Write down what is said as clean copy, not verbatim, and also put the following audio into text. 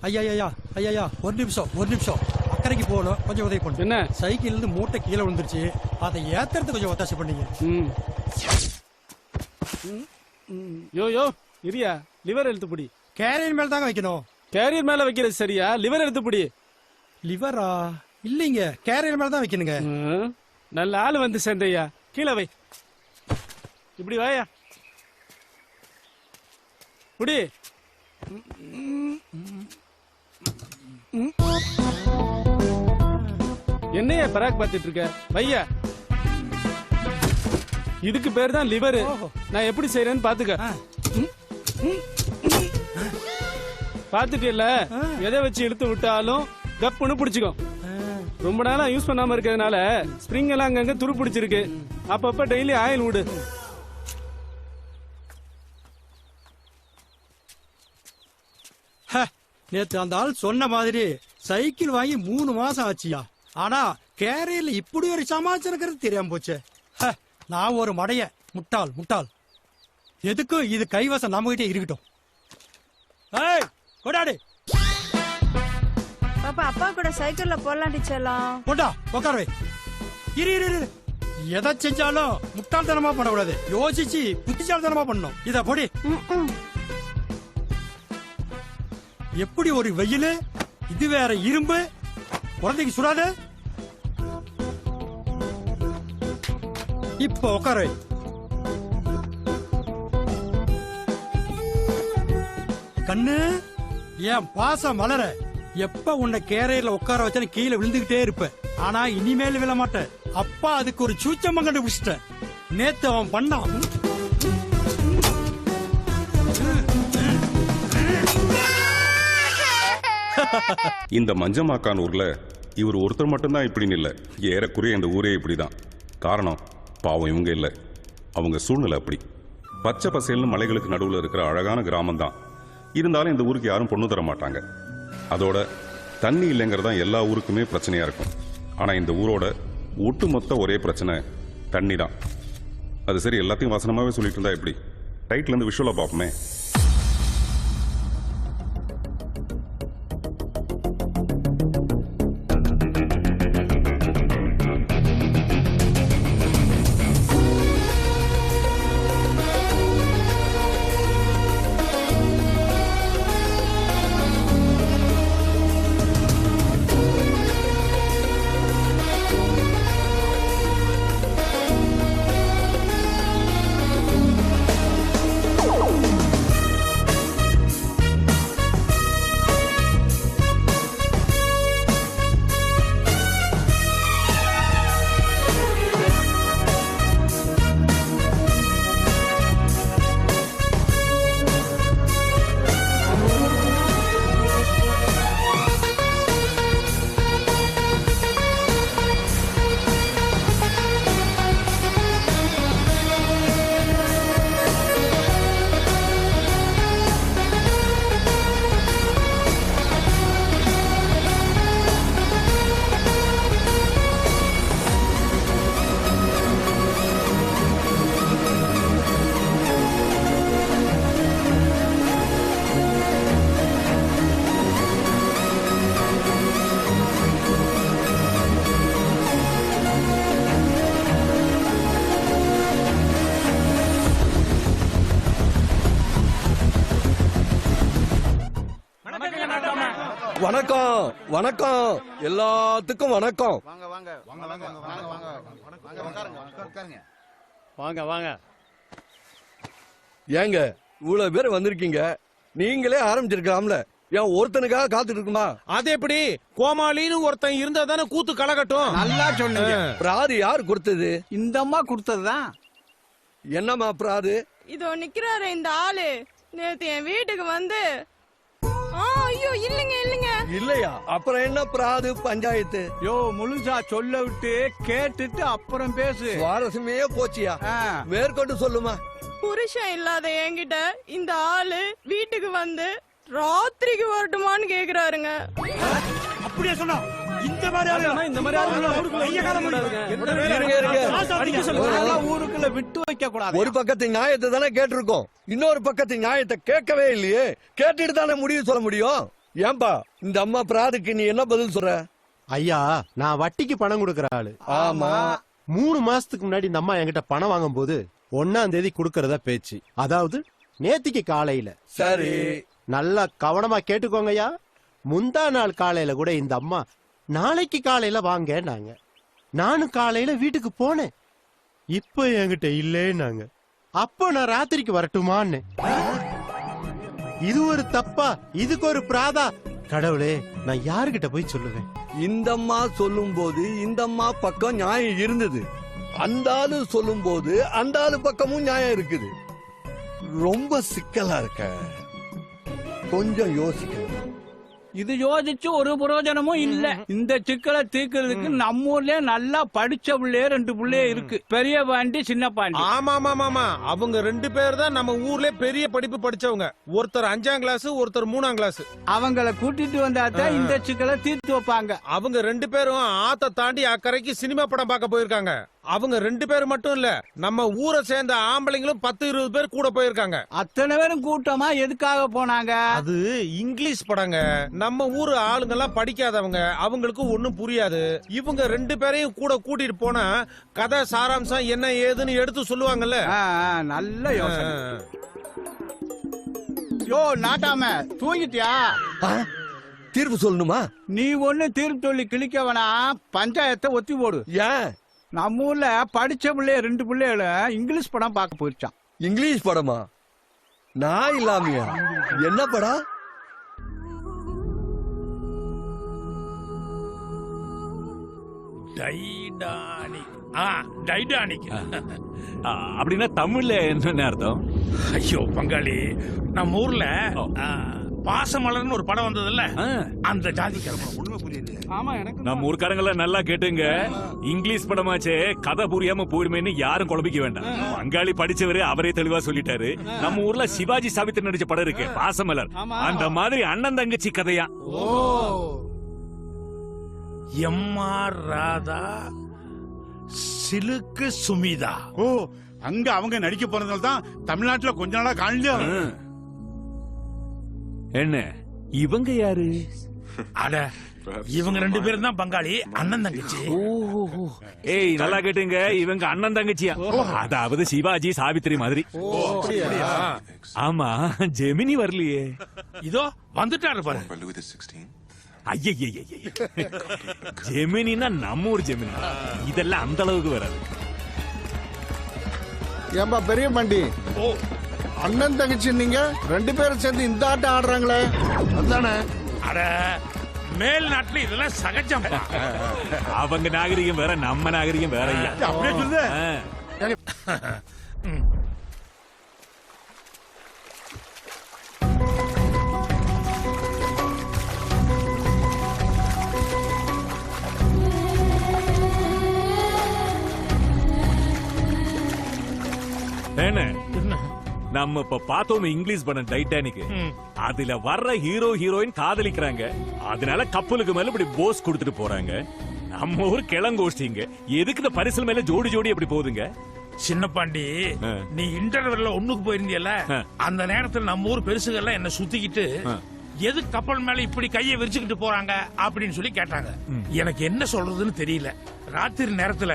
ஐயா ஐயா ஒரு நிமிஷம் அக்கறைக்கு போகணும், கொஞ்சம் உதவி பண்ணு. என்ன? சைக்கிள் இருந்து மூட்டை கீழே விழுந்துருச்சு, அதை ஏத்துறதுக்கு கொஞ்சம் ஒத்தாசை பண்ணீங்க. யோ இரியா, லிவர் எடுத்து பிடி. கேரியர் மேல தாங்க வைக்கணும். கேரியர் மேல வைக்கிறது சரியா? லிவர் எடுத்து பிடி. லிவரா? இல்லைங்க, கேரியர் மேல தான் வைக்கணுங்க. நல்ல ஆளு வந்து சேர்ந்தையா, கீழே வை. இப்படி வாயா, புடி. என்னையா பராக் பார்த்துட்டு இருக்க? வையா, இதுக்கு பேர் தான் லிவர். நான் எப்படி செய்யறேன்னு பாத்துக்க. பாத்துட்டேல, எதை வச்சு இழுத்து விட்டாலும் கப்புன்னு பிடிச்சுக்கோ. ரொம்ப நாளா யூஸ் பண்ணாம இருக்கிறதுனால ஸ்ப்ரிங் எல்லாம் அங்கங்க துரு பிடிச்சிருக்கு. அப்பப்ப டெய்லி ஆயில் விடு. நேத்து அந்த ஆள் சொன்ன மாதிரி சைக்கிள் வாங்கி 3 மாசம் ஆச்சியா. ஆனா கேரியர்ல இப்படி ஒரு சமாச்சாரம் தெரியாம போச்சு. நான் ஒரு மடைய முட்டாள். எதுக்கும் இது கைவசம் நம்ம கிட்டே இருக்கட்டும். கொடாடு பாப்பா, அப்பா கூட சைக்கிள்ல போலாம் டீச்சர்லாம். கொண்டா உட்காரவே. இரு எதை செஞ்சாலும் முட்டாள்தனமா பண்ணக்கூடாது, யோசிச்சு புத்திசாலித்தனமா பண்ணணும். இத பொடி. எப்படி ஒரு வெயில், இது வேற இரும்பு, குழந்தைக்கு சுடாது. இப்ப உட்கார. கண்ணு, என் பாசம் மலர. எப்ப உன்னை கேரியர்ல உட்கார வச்சா கீழே விழுந்துகிட்டே இருப்ப. ஆனா இனிமேல் விழ மாட்டேன். அப்பா அதுக்கு ஒரு சூச்சமா கண்டுபிடிச்சிட்டேன். நேத்து அவன் பண்ணான். இந்த மஞ்சமாக்கான் ஊர்ல இவர் ஒருத்தர் மட்டும்தான் இப்படின்னு இல்லை, ஏறக்குறைய இந்த ஊரே இப்படிதான். காரணம் பாவம் இவங்க இல்லை, அவங்க சூழ்நிலை அப்படி. பச்சை பசேல்னு மலைகளுக்கு நடுவில் இருக்கிற அழகான கிராமம் தான். இருந்தாலும் இந்த ஊருக்கு யாரும் பொண்ணு தர மாட்டாங்க. அதோட தண்ணி இல்லைங்கிறதான் எல்லா ஊருக்குமே பிரச்சனையா இருக்கும். ஆனா இந்த ஊரோட ஒட்டுமொத்த ஒரே பிரச்சனை தண்ணி தான். அது சரி, எல்லாத்தையும் வசனமாவே சொல்லிட்டு இருந்தா எப்படி? டைட்டில் இருந்து விஷுவலா பார்ப்போமே. வணக்கம் வணக்கம், எல்லாத்துக்கும் வணக்கம். வாங்க. ஏங்க இவ்வளவு பேர் வந்திருக்கீங்க, நீங்களே ஆரம்பிச்சிருக்கலாம்ல. ஏன் ஒருத்தனுக்காக காத்துட்டு இருக்குமா? அது எப்படி? கோமாளின்னு ஒருத்தன் இருந்தா தானே கூத்து கலகட்டும். நல்லா சொன்னீங்க. பிராது யார் கொடுத்தது? இந்த அம்மா கொடுத்ததுதான். என்னம்மா பிராது? இதோ நிக்கிறாரு இந்த ஆளு. நேத்து என் வீட்டுக்கு வந்து ஐயோ இல்லங்க இல்லையா? அப்புறம் என்ன பிராது பஞ்சாயத்து? யோ முழுசா சொல்ல விட்டு கேட்டுட்டு அப்புறம் பேசு. சுவாரஸ்யமே போச்சியா? மேற்கொண்டு சொல்லுமா. புருஷன் இல்லாத என்கிட்ட இந்த ஆளு வீட்டுக்கு வந்து ராத்திரிக்கு வரட்டுமான்னு கேக்குறாருங்க. அப்படியே சொன்னா இந்த மாதிரி ஊருக்குள்ள விட்டு வைக்க கூடாது. ஒரு பக்கத்து நியாயத்தை தானே கேட்டிருக்கோம், இன்னொரு பக்கத்து நியாயத்தை கேட்கவே இல்லையே. கேட்டுட்டு தானே முடிவு சொல்ல முடியும். ஏன்பா இந்த அம்மா பிராதுக்கு நீ என்ன பதில் சொல்ற? ஐயா, நான் வட்டிக்கு பணம் கொடுக்கற ஆளு. ஆமா. 3 மாசத்துக்கு முன்னாடி இந்த அம்மா என்கிட்ட பணம் வாங்கும் போது 1ஆம் தேதி கொடுக்கறதா பேச்சு. அதாவது நேத்திக்கு காலையில. சரி. நல்லா கவனமா கேட்டுக்கோங்கய்யா. முந்தா நாள் காலையில கூட இந்த அம்மா நாளைக்கு காலையில வாங்கன்னாங்க. நானும் காலையில வீட்டுக்கு போனேன். இப்ப என்கிட்ட இல்லேன்னாங்க. அப்போ நான் ராத்திரிக்கு வரட்டுமான்னு. இது ஒரு தப்பா? இதுக்கு ஒரு பிராதா? கடவுளே, நான் யாருகிட்ட போய் சொல்லுவேன்? இந்த அம்மா சொல்லும் போது இந்த அம்மா பக்கம் நியாயம் இருந்தது. அந்த ஆளு சொல்லும் போது அந்த ஆளு பக்கமும் நியாயம் இருக்குது. ரொம்ப சிக்கலா இருக்க. கொஞ்சம் யோசிக்கணும். இது யோசிச்சு ஒரு பிரயோஜனமும் இல்ல. இந்த சிக்கலை தீர்க்கிறதுக்கு நம்ம ஊர்லயே நல்லா படிச்ச புள்ளையே 2 புள்ளையே இருக்கு. பெரிய பாண்டி, சின்ன பாண்டி. ஆமா அவங்க 2 பேர் தான் நம்ம ஊர்ல பெரிய படிப்பு படிச்சவங்க. ஒருத்தர் 5ஆம் கிளாஸ், ஒருத்தர் 3ஆம் கிளாஸ். அவங்கள கூட்டிட்டு வந்தாதான் இந்த சிக்கலை தீர்த்து வைப்பாங்க. அவங்க 2 பேரும் ஆத்த தாண்டி அக்கறைக்கு சினிமா படம் பார்க்க போயிருக்காங்க. அவங்க 2 பேர் மட்டும் இல்ல, நம்ம ஊரை சேர்ந்த ஆம்பளைங்களும் 10-20 பேர் கூட போயிருக்காங்க. அத்தனை பேரும் கூட்டமா எதுக்காக போனாங்க? அது இங்கிலீஷ் படங்க. நம்ம ஊரு ஆளுங்க எல்லாம் படிக்காதவங்க, அவங்களுக்கு ஒண்ணும் புரியாது. இவங்க 2 பேரையும் கூட கூட்டிட்டு போனா கதை சாராம்சம் என்ன ஏதுன்னு எடுத்து சொல்லுவாங்கல்ல. நல்ல யோசனை. யோ நாட்டாம, தூங்கிட்டியா? தீர்ப்பு சொல்லணுமா? நீ ஒண்ணு தீர்ப்பு சொல்லி கிழிக்க வேணா, பஞ்சாயத்தை ஒத்தி போடு. ஏன்? நம்ம ஊர்ல படிச்ச பிள்ளைய 2 பிள்ளைகள இங்கிலீஷ் படம் பார்க்க போயிருச்சான். இங்கிலீஷ் படமா? நான் இல்லாமையா? என்ன படம்? டைடானிக். அப்படின்னா தமிழ்ல என்ன அர்த்தம்? ஐயோ பங்காளி, நம்ம ஊர்ல பாசமலர்னு ஒரு படம் வந்ததுல்ல, அந்த ஜாதிக்காரன். ஆமா, எனக்கு நம்ம ஊர்க்காரங்கள நல்லா கேட்டுங்க. இங்கிலீஷ் படமாச்சே, கதை புரியாம போயிடுமேன்னு யாரும் குழம்பிக்க வேண்டாம். பங்காளி படிச்சவரு அவரே தெளிவா சொல்லிட்டாரு. நம்ம ஊர்ல சிவாஜி சாவித்திரி நடிச்ச படம் இருக்கு, பாசமலர். அந்த மாதிரி அண்ணன் தங்கச்சி கதையா. எம்ஆர் ராதா, சிலுக்கு சுமிதா. ஓ, அங்க அவங்க நடிக்க போறதால தான் தமிழ்நாட்டுல கொஞ்ச நாளா காணல. என்ன இவங்க யாரு? அட, இவங்க 2 பேரும் தான் பங்காளி, அண்ணன் தங்கச்சி. ஏய், நல்லா கேட்டுங்க, இவங்க அண்ணன் தங்கச்சியா? அதாவது சிவாஜி சாவித்திரி மாதிரி. ஆமா, ஜெமினி வரலையே. இதோ வந்துட்டாரு பாரு. ஐய, ஜெமினினா நம்ம ஊர் ஜெமினி. இதெல்லாம் அந்த அளவுக்கு வராது. ஏம்பா பெரிய பாண்டி, அண்ணன் தங்கச்சி நீங்க 2 பேரும் சேர்ந்து இந்த ஆட்டம் ஆடுறாங்களே, அதானே? அட, மேல் நாட்டுல இதெல்லாம் சகஜம். அவங்க நாகரிகம் வேற, நம்ம நாகரிகம் வேற. அப்படியே சொல்லுது. என்ன நம்ம இப்ப பார்த்தோம் இங்கிலீஷ் படம் டைட்டானிக். அதுல வர்ற ஹீரோ ஹீரோயின் காதலிக்கிறாங்க. அதனால கப்பலுக்கு மேல இப்படி போஸ் கொடுத்துட்டு போறாங்க. நம்ம ஊர் கிளங்கோஷ்டிங்க. எதுக்கு இந்த பரிசல் மேல ஜோடி ஜோடி எப்படி போகுதுங்க? சின்ன பாண்டி, நீ இன்டர்வெல்ல ஒண்ணுக்கு போயிருந்தியல, அந்த நேரத்துல நம்ம ஊர் பெருசுகள்லாம் என்ன சுத்திக்கிட்டு எது கப்பல் மேல இப்படி கையை விரிச்சுக்கிட்டு போறாங்க அப்படின்னு சொல்லி கேட்டாங்க. எனக்கு என்ன சொல்றதுன்னு தெரியல. ராத்திரி நேரத்துல